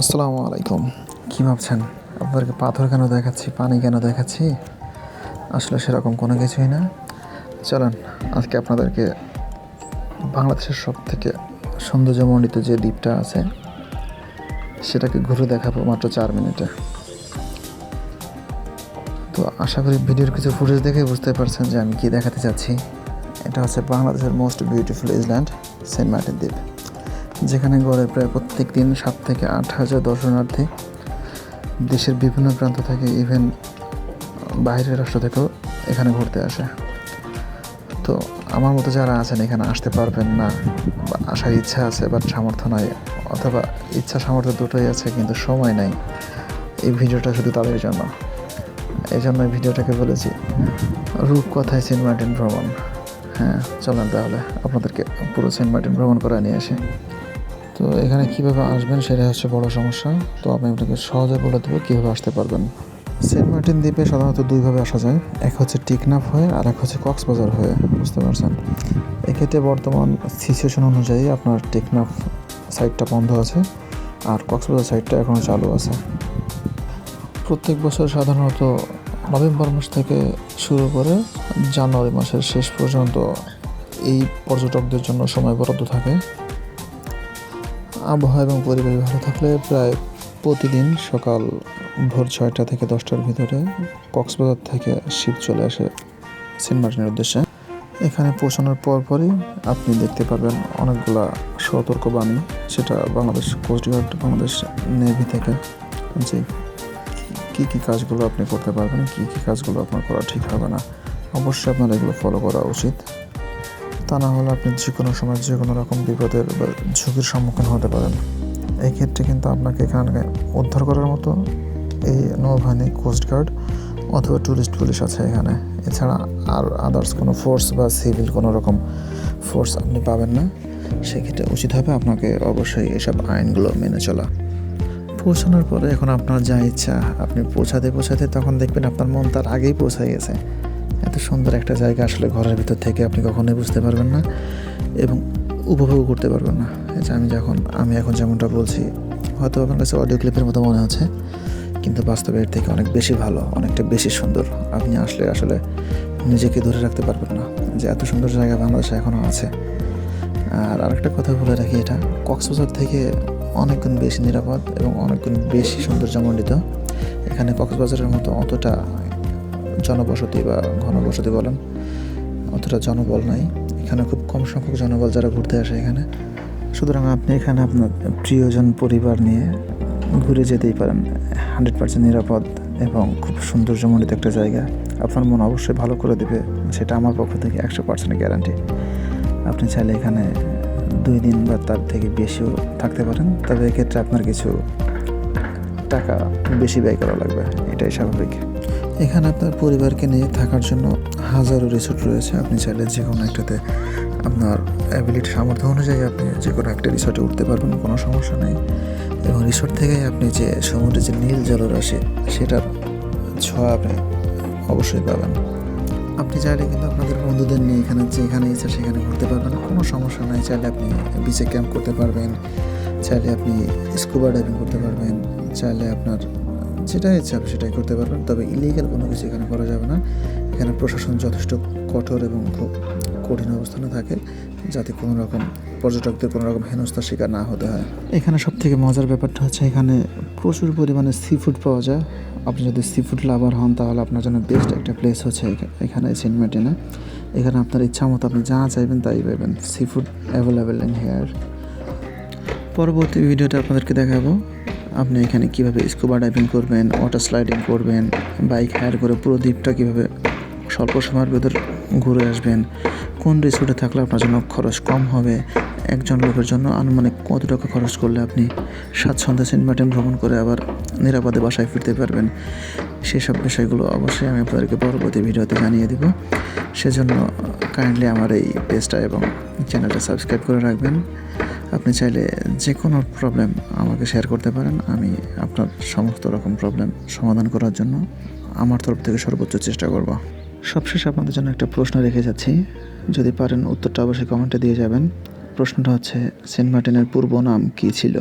আসসালামু আলাইকুম। কী ভাবছেন আপনাদেরকে পাথর কেন দেখাচ্ছি, পানি কেন দেখাচ্ছি? আসলে সেরকম কোনো কিছুই না। চলেন আজকে আপনাদেরকে বাংলাদেশের সবথেকে সৌন্দর্যমণ্ডিত যে দ্বীপটা আছে সেটাকে ঘুরে দেখাবো মাত্র 4 মিনিটে। তো আশা করি ভিডিওর কিছু ফুটেজ দেখে বুঝতে পারছেন যে আমি কী দেখাতে চাচ্ছি। এটা হচ্ছে বাংলাদেশের most beautiful island Saint Martin দ্বীপ, যেখানে গড়ে প্রায় প্রত্যেক দিন 7 থেকে 8 হাজার দর্শনার্থী দেশের বিভিন্ন প্রান্ত থেকে, ইভেন বাইরের রাষ্ট্র থেকেও এখানে ঘুরতে আসে। তো আমার মতো যারা আছেন এখানে আসতে পারবেন না বা আসার ইচ্ছা আছে বাট সামর্থ্য নাই, অথবা ইচ্ছা সামর্থ্য দুটোই আছে কিন্তু সময় নাই, এই ভিডিওটা শুধু তাদের জন্য। এই জন্য এই ভিডিওটাকে বলেছি রূপকথায় সেন্ট মার্টিন ভ্রমণ। হ্যাঁ, চলেন তাহলে আপনাদেরকে পুরো সেন্ট মার্টিন ভ্রমণ করা নিয়ে আসি। তো এখানে কীভাবে আসবেন সেটাই হচ্ছে বড় সমস্যা। তো আমি আপনাকে সহজে বলে দেবো কীভাবে আসতে পারবেন। সেন্ট মার্টিন দ্বীপে সাধারণত দুইভাবে আসা যায়, এক হচ্ছে টেকনাফ হয়ে আর এক হচ্ছে কক্সবাজার হয়ে, বুঝতে পারছেন। এক্ষেত্রে বর্তমান সিচুয়েশন অনুযায়ী আপনার টেকনাফ সাইডটা বন্ধ আছে আর কক্সবাজার সাইডটা এখনও চালু আছে। প্রত্যেক বছর সাধারণত নভেম্বর মাস থেকে শুরু করে জানুয়ারি মাসের শেষ পর্যন্ত এই পর্যটকদের জন্য সময় বরাদ্দ থাকে। আবহাওয়া এবং পরিবেশ ভালো থাকলে প্রায় প্রতিদিন সকাল ভোর 6টা থেকে 10টার ভিতরে কক্সবাজার থেকে শিপ চলে আসে সেন্ট মার্টিনের উদ্দেশ্যে। এখানে পৌঁছানোর পরপরই আপনি দেখতে পারবেন অনেকগুলা সতর্কবাণী, সেটা বাংলাদেশ কোস্টগার্ড, বাংলাদেশ নেভি থেকে, যে কী কাজগুলো আপনি করতে পারবেন, কী কাজগুলো আপনার করা ঠিক হবে না। অবশ্যই আপনার এগুলো ফলো করা উচিত, তা না হলে আপনি যে কোনো সময় যে কোনো রকম বিপদের বা ঝুঁকির সম্মুখীন হতে পারেন। এই ক্ষেত্রে কিন্তু আপনাকে এখানে উদ্ধার করার মতো এই নৌবাহিনী, কোস্টগার্ড অথবা ট্যুরিস্ট পুলিশ আছে এখানে। এছাড়া আর আদার্স কোনো ফোর্স বা সিভিল কোনো রকম ফোর্স আপনি পাবেন না। সেক্ষেত্রে উচিত হবে আপনাকে অবশ্যই এসব আইনগুলো মেনে চলা। পৌঁছানোর পরে এখন আপনার যা ইচ্ছা আপনি পৌঁছাতে তখন দেখবেন আপনার মন তার আগেই পৌঁছে গেছে। এত সুন্দর একটা জায়গা আসলে ঘরের ভিতর থেকে আপনি কখনোই বুঝতে পারবেন না এবং উপভোগ করতে পারবেন না। যে আমি এখন যেমনটা বলছি হয়তো আপনার কাছে অডিও ক্লিপের মতো মনে হচ্ছে, কিন্তু বাস্তবে এর থেকে অনেক বেশি ভালো, অনেকটা বেশি সুন্দর। আপনি আসলে নিজেকে ধরে রাখতে পারবেন না যে এত সুন্দর জায়গা বাংলাদেশে এখনও আছে। আর আরেকটা কথা বলে রাখি, এটা কক্সবাজার থেকে অনেকগুণ বেশি নিরাপদ এবং অনেকগুণ বেশি সৌন্দর্যমণ্ডিত। এখানে কক্সবাজারের মতো অতটা জনবসতি বা ঘনবসতি বলেন, অতটা জনবল নাই। এখানে খুব কম সংখ্যক জনবল যারা ঘুরতে আসে এখানে। সুতরাং আপনি এখানে আপনার প্রিয়জন পরিবার নিয়ে ঘুরে যেতেই পারেন। 100% নিরাপদ এবং খুব সৌন্দর্যমণ্ডিত একটা জায়গা। আপনার মন অবশ্যই ভালো করে দেবে, সেটা আমার পক্ষ থেকে 100% গ্যারান্টি। আপনি চাইলে এখানে 2 দিন বা তার থেকে বেশিও থাকতে পারেন, তবে এক্ষেত্রে আপনার কিছু টাকা বেশি ব্যয় করা লাগবে, এটাই স্বাভাবিক। এখানে আপনার পরিবারকে নিয়ে থাকার জন্য হাজারো রিসোর্ট রয়েছে। আপনি চাইলে যে কোনো একটাতে আপনার অ্যাবিলিটি সামর্থ্য অনুযায়ী আপনি যে কোনো একটা রিসোর্টে উঠতে পারবেন, কোনো সমস্যা নেই। এবং রিসোর্ট থেকেই আপনি যে সমুদ্রের যে নীল জলরাশি সেটার ছোঁয়া আপনি অবশ্যই পাবেন। আপনি চাইলে কিন্তু আপনাদের বন্ধুদের নিয়ে এখানে যেখানে ইচ্ছা সেখানে ঘুরতে পারবেন, কোনো সমস্যা নাই। চাইলে আপনি বিচে ক্যাম্প করতে পারবেন, চাইলে আপনি স্কুবা ডাইভিং করতে পারবেন, চাইলে আপনার যেটা ইচ্ছা আপনি সেটাই করতে পারবেন। তবে ইলিগাল কোনো কিছু এখানে করা যাবে না। এখানে প্রশাসন যথেষ্ট কঠোর এবং খুব কঠিন অবস্থানে থাকে, যাতে কোনো রকম পর্যটকদের কোনো রকম হেনস্থার শিকার না হতে হয়। এখানে সবথেকে মজার ব্যাপারটা হচ্ছে এখানে প্রচুর পরিমাণে সি ফুড পাওয়া যায়। আপনি যদি সি ফুড লাভার হন তাহলে আপনার জন্য বেস্ট একটা প্লেস হচ্ছে এখানে সেন্ট মার্টিনে। এখানে আপনার ইচ্ছা মতো আপনি যা চাইবেন তাই পাবেন। Sea food available in here. পরবর্তী ভিডিওতে আপনাদেরকে দেখাবো আপনি এখানে কীভাবে স্কুবা ডাইভিং করবেন, ওয়াটার স্লাইডিং করবেন, বাইক হায়ার করে পুরো দ্বীপটা কীভাবে স্বল্প সময়ের ভেতর ঘুরে আসবেন, কোন রিসোর্টে থাকলে আপনার জন্য খরচ কম হবে, একজন লোকের জন্য আনুমানিক কত টাকা খরচ করলে আপনি স্বাচ্ছন্দ্যে সেন্ট মার্টিন ভ্রমণ করে আবার নিরাপদে বাসায় ফিরতে পারবেন, সেসব বিষয়গুলো অবশ্যই আমি আপনাদেরকে পরবর্তী ভিডিওতে জানিয়ে দেব। সেজন্য কাইন্ডলি আমার এই পেজটা এবং চ্যানেলটা সাবস্ক্রাইব করে রাখবেন। আপনি চাইলে যে কোনো প্রবলেম আমাকে শেয়ার করতে পারেন, আমি আপনার সমস্ত রকম প্রবলেম সমাধান করার জন্য আমার তরফ থেকে সর্বোচ্চ চেষ্টা করব। সবশেষে আপনাদের জন্য একটা প্রশ্ন রেখে যাচ্ছি, যদি পারেন উত্তরটা অবশ্যই কমেন্টে দিয়ে যাবেন। প্রশ্নটা হচ্ছে সেন্ট মার্টিনের পূর্ব নাম কী ছিল?